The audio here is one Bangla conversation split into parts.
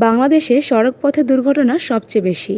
বাংলাদেশে সড়কপথে দুর্ঘটনা সবচেয়ে বেশি,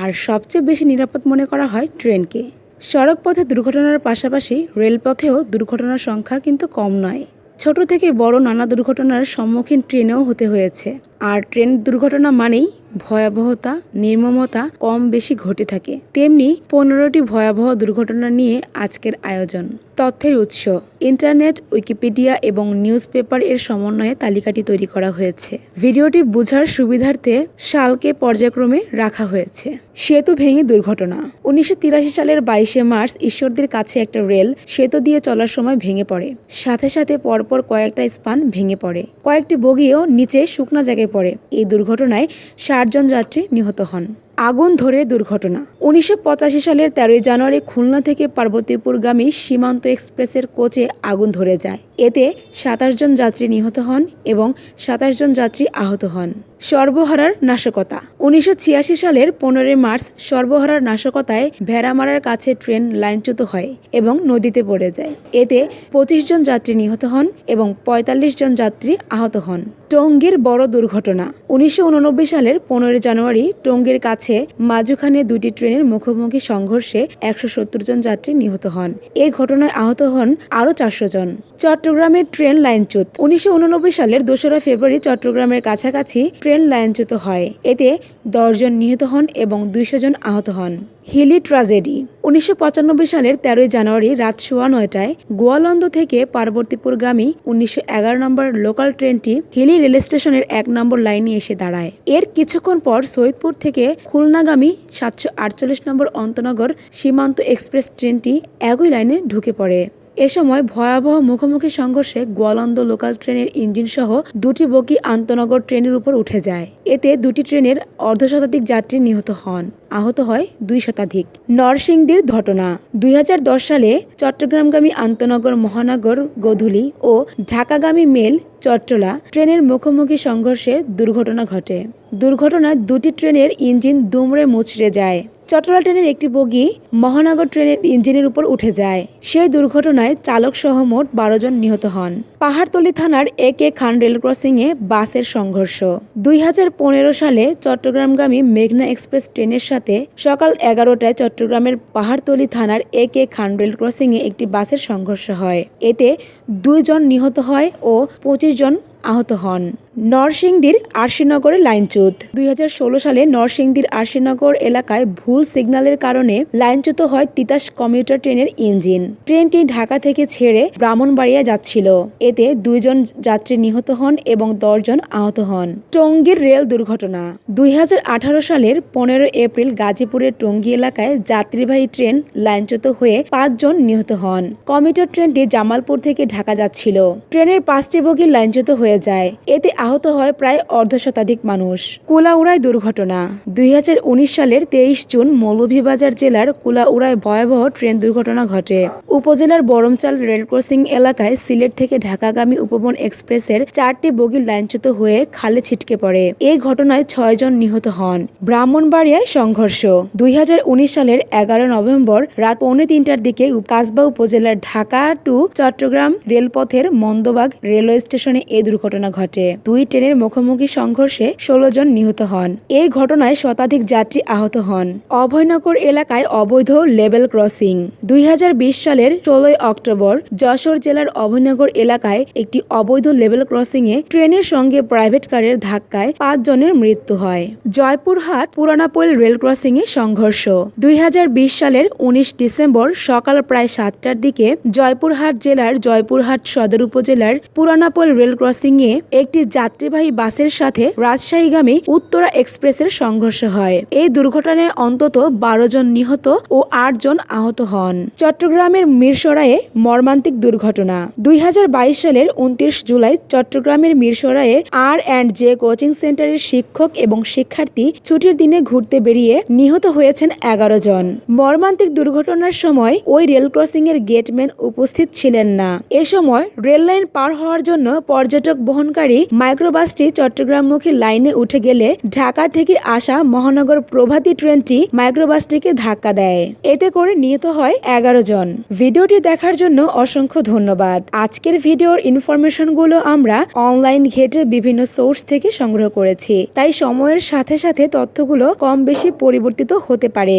আর সবচেয়ে বেশি নিরাপদ মনে করা হয় ট্রেনকে। সড়কপথে দুর্ঘটনার পাশাপাশি রেলপথেও দুর্ঘটনার সংখ্যা কিন্তু কম নয়। ছোট থেকে বড় নানা দুর্ঘটনার সম্মুখীন ট্রেনেও হতে হয়েছে। আর ট্রেন দুর্ঘটনা মানেই ভয়াবহতা, নির্মমতা কম বেশি ঘটে থাকে। তেমনি 15টি ভয়াবহ দুর্ঘটনা নিয়ে আজকের আয়োজন। তথ্যের উৎস ইন্টারনেট, উইকিপিডিয়া এবং নিউজ পেপার এর সমন্বয়ে তালিকাটি তৈরি করা হয়েছে। ভিডিওটি বোঝার সুবিধার্থে সালকে পর্যায়ক্রমে রাখা হয়েছে। সেতু ভেঙে দুর্ঘটনা। 1983 সালের 22শে মার্চ ঈশ্বরদীর কাছে একটা রেল সেতু দিয়ে চলার সময় ভেঙে পড়ে। সাথে সাথে পরপর কয়েকটা স্পান ভেঙে পড়ে। কয়েকটি বগিও নিচে শুকনা জায়গায় পড়ে। এই দুর্ঘটনায় 60 জন যাত্রী নিহত হন। আগুন ধরে দুর্ঘটনা। 1985 সালের 13 জানুয়ারি খুলনা থেকে পার্বতীপুরগামী সীমান্ত এক্সপ্রেসের কোচে আগুন ধরে যায়। এতে 27 জন যাত্রী নিহত হন এবং 27 জন যাত্রী আহত হন। সর্বহারার নাশকতা। 1986 সালের 15 মার্চ সর্বহারার নাশকতায় ভেড়ামারার কাছে ট্রেন লাইনচ্যুত হয় এবং নদীতে পড়ে যায়। এতে 25 জন যাত্রী নিহত হন এবং 45 জন যাত্রী আহত হন। টঙ্গীর বড় দুর্ঘটনা। 1989 সালের 15 জানুয়ারি টঙ্গীর কাছে মাঝখানে দুটি ট্রেনের মুখোমুখি সংঘর্ষে 170 জন যাত্রী নিহত হন। এই ঘটনায় আহত হন আরও 400 জন। চট্টগ্রামের ট্রেন লাইনচ্যুত। 1989 সালের 2রা ফেব্রুয়ারি চট্টগ্রামের কাছাকাছি ট্রেন লাইনচ্যুত হয়। এতে 10 জন নিহত হন এবং 200 জন আহত হন। হিলি ট্র্যাজেডি। 1995 সালের 13 জানুয়ারি রাত 9:15টায় গোয়ালন্দ থেকে পার্বতীপুরগামী 1911 নম্বর লোকাল ট্রেনটি হিলি রেল স্টেশনের 1 নম্বর লাইনে এসে দাঁড়ায়। এর কিছুক্ষণ পর সৈয়দপুর থেকে খুলনাগামী 748 নম্বর অন্তনগর সীমান্ত এক্সপ্রেস ট্রেনটি একই লাইনে ঢুকে পড়ে। এ সময় ভয়াবহ মুখোমুখি সংঘর্ষে গোয়ালন্দ লোকাল ট্রেনের ইঞ্জিন সহ দুটি বগি আন্তনগর ট্রেনের উপর উঠে যায়। এতে দুটি ট্রেনের অর্ধশতাধিক যাত্রী নিহত হন, আহত হয় 2 শতাধিক। নরসিংদীর ঘটনা। 2010 সালে চট্টগ্রামগামী আন্তনগর মহানগর গোধূলি ও ঢাকাগামী মেল চট্টলা ট্রেনের মুখোমুখি সংঘর্ষে দুর্ঘটনা ঘটে। দুর্ঘটনায় দুটি ট্রেনের ইঞ্জিন দুমড়ে মুচড়ে যায়। চট্টলা ট্রেনের একটি বগি মহানগর ট্রেনের ইঞ্জিনের উপর উঠে যায়। সেই দুর্ঘটনায় চালক সহ মোট 12 জন নিহত হন। পাহাড়তলী থানার একে খান রেল ক্রসিংয়ে বাসের সংঘর্ষ। 2015 সালে চট্টগ্রামগামী মেঘনা এক্সপ্রেস ট্রেনের সাথে সকাল 11টায় চট্টগ্রামের পাহাড়তলী থানার একে খান রেল ক্রসিংয়ে একটি বাসের সংঘর্ষ হয়। এতে 2 জন নিহত হয় ও 25 জন আহত হন। নরসিংদীর আরশিনগরে লাইনচ্যুত। 2016 সালে নরসিংদীর আরশিনগর এলাকায় ভুল সিগন্যালের কারণে লাইনচ্যুত হয় তিতাস কমিউটার ট্রেনের ইঞ্জিন। ট্রেনটি ঢাকা থেকে ছেড়ে ব্রাহ্মণবাড়িয়া যাচ্ছিল। এতে 2 জন যাত্রী নিহত হন এবং 10 জন আহত হন। টঙ্গীর রেল দুর্ঘটনা। 2018 সালের 15 এপ্রিল গাজীপুরের টঙ্গী এলাকায় যাত্রীবাহী ট্রেন লাইনচ্যুত হয়ে 5 জন নিহত হন। কমিউটার ট্রেনটি জামালপুর থেকে ঢাকা যাচ্ছিল। ট্রেনের 5টি বগি লাইনচ্যুত হয়ে যায়। এতে আহত হয় প্রায় অর্ধশতাধিক মানুষ। কুলাউড়ায় দুর্ঘটনা। 2019 সালের 23 জুন মৌলভীবাজার জেলার কুলাউড়ায় ভয়াবহ ট্রেন দুর্ঘটনা ঘটে। উপজেলার বরমচাল রেল ক্রসিং এলাকায় সিলেট থেকে ঢাকাগামী উপবন এক্সপ্রেসের 4টি বগি লাইনচ্যুত হয়ে খালে ছিটকে পড়ে। এই ঘটনায় 6 জন নিহত হন। ব্রাহ্মণবাড়িয়ায় সংঘর্ষ। 2019 সালের 11 নভেম্বর রাত 2:45টার দিকে কাসবা উপজেলার ঢাকা টু চট্টগ্রাম রেলপথের মন্দবাগ রেলওয়ে স্টেশনে এই দুর্ঘটনা ঘটে। 2 ট্রেনের মুখোমুখি সংঘর্ষে 16 জন নিহত হন। এই ঘটনায় শতাধিক যাত্রী আহত হন। অভয়নগর এলাকায় অবৈধ লেভেল ক্রসিং। 2020 সালের 16 অক্টোবর যশোর জেলার অভয়নগর এলাকায় একটি অবৈধ লেভেল ক্রসিংয়ে ট্রেনের সঙ্গে প্রাইভেট কারের ধাক্কায় 5 জনের মৃত্যু হয়। জয়পুরহাট পুরানাপোল রেল ক্রসিংয়ে সংঘর্ষ। 2020 সালের 19 ডিসেম্বর সকাল প্রায় 7টার দিকে জয়পুরহাট জেলার জয়পুরহাট সদর উপজেলার পুরানাপোল রেল ক্রসিংয়ে একটি যাত্রীবাহী বাসের সাথে রাজশাহীগামী উত্তরা এক্সপ্রেসের সংঘর্ষ হয়। এই দুর্ঘটনায় অন্তত 12 জন নিহত ও 8 জন আহত হন। চট্টগ্রামের মিরসরাইয়ে মর্মান্তিক দুর্ঘটনা। 2022 সালের 29 জুলাই চট্টগ্রামের মিরসরাইয়ে R&J কোচিং সেন্টারের শিক্ষক এবং শিক্ষার্থী ছুটির দিনে ঘুরতে বেরিয়ে নিহত হয়েছেন 11 জন। মর্মান্তিক দুর্ঘটনার সময় ওই রেল ক্রসিং এর গেটম্যান উপস্থিত ছিলেন না। এ সময় রেল লাইন পার হওয়ার জন্য পর্যটক বহনকারী মাইক্রোবাসটি চট্টগ্রামমুখী লাইনে উঠে গেলে ঢাকা থেকে আসা মহানগর প্রভাতী ট্রেনটি মাইক্রোবাসটিকে ধাক্কা দেয়। এতে করে নিহত হয় 11 জন। ভিডিওটি দেখার জন্য অসংখ্য ধন্যবাদ। আজকের ভিডিওর ইনফরমেশনগুলো আমরা অনলাইন ঘেটে বিভিন্ন সোর্স থেকে সংগ্রহ করেছি, তাই সময়ের সাথে সাথে তথ্যগুলো কম বেশি পরিবর্তিত হতে পারে।